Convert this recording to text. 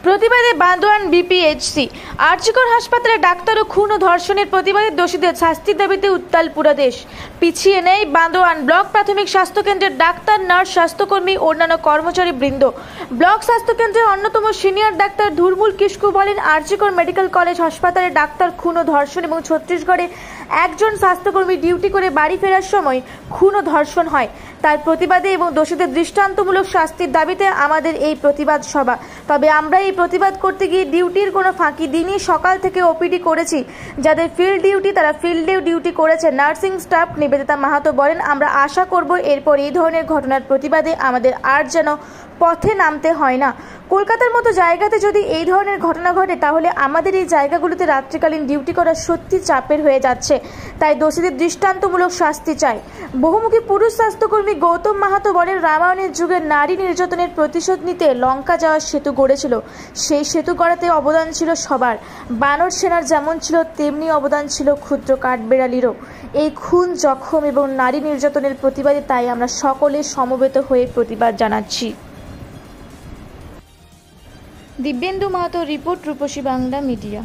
প্রতিবাদে বান্দোয়ান বিপিএইচসি আরজিকর হাসপাতালে ডাক্তার ও খুন ও ধর্ষণের প্রতিবাদে দোষীদের শাস্তির দাবিতে উত্তাল পুরো দেশ। পিছিয়ে নেই বান্দোয়ান ব্লক প্রাথমিক স্বাস্থ্য কেন্দ্রের ডাক্তার, নার্স, স্বাস্থ্যকর্মী, অন্যান্য কর্মচারী বৃন্দ। ব্লক স্বাস্থ্য কেন্দ্রের অন্যতম সিনিয়র ডাক্তার ধুরমুল কিসকু বলেন, আরজিকর মেডিকেল কলেজ হাসপাতালে ডাক্তার খুন ও ধর্ষণ এবং ছত্তিশগড়ে একজন স্বাস্থ্যকর্মী ডিউটি করে বাড়ি ফেরার সময় খুন ও ধর্ষণ হয়। তার প্রতিবাদে এবং দোষীদের দৃষ্টান্তমূলক শাস্তির দাবিতে আমাদের এই প্রতিবাদ সভা। তবে আমরা এই প্রতিবাদ করতে গিয়ে ডিউটির কোনো ফাঁকি দিনই সকাল থেকে ওপিডি করেছি। যাদের ফিল্ড ডিউটি তারা ফিল্ডেও ডিউটি করেছে। নার্সিং স্টাফ নিবেদিতা মাহাতো বলেন, আমরা আশা করব এরপর এই ধরনের ঘটনার প্রতিবাদে আমাদের আর যেন পথে নামতে হয় না। কলকাতার মতো জায়গাতে যদি এই ধরনের ঘটনা ঘটে তাহলে আমাদের এই জায়গাগুলোতে রাত্রিকালীন ডিউটি করা সত্যি চাপের হয়ে যাচ্ছে। তাই দোষীদের দৃষ্টান্তমূলক শাস্তি চাই। বহুমুখী পুরুষ স্বাস্থ্যকর্মী গৌতম মাহাতো বলেন, রামায়ণের যুগে নারী নির্যাতনের প্রতিশোধ নিতে লঙ্কা যাওয়ার সেতু গড়েছিল। সেই সেতু গড়াতে অবদান ছিল সবার। বানর সেনার যেমন ছিল তেমনি অবদান ছিল ক্ষুদ্র কাঠবেড়ালিরও। এই খুন, জখম এবং নারী নির্যাতনের প্রতিবাদে তাই আমরা সকলে সমবেত হয়ে প্রতিবাদ জানাচ্ছি। দিব্যেন্দু মাহাতো রিপোর্ট, রূপসী বাংলা মিডিয়া।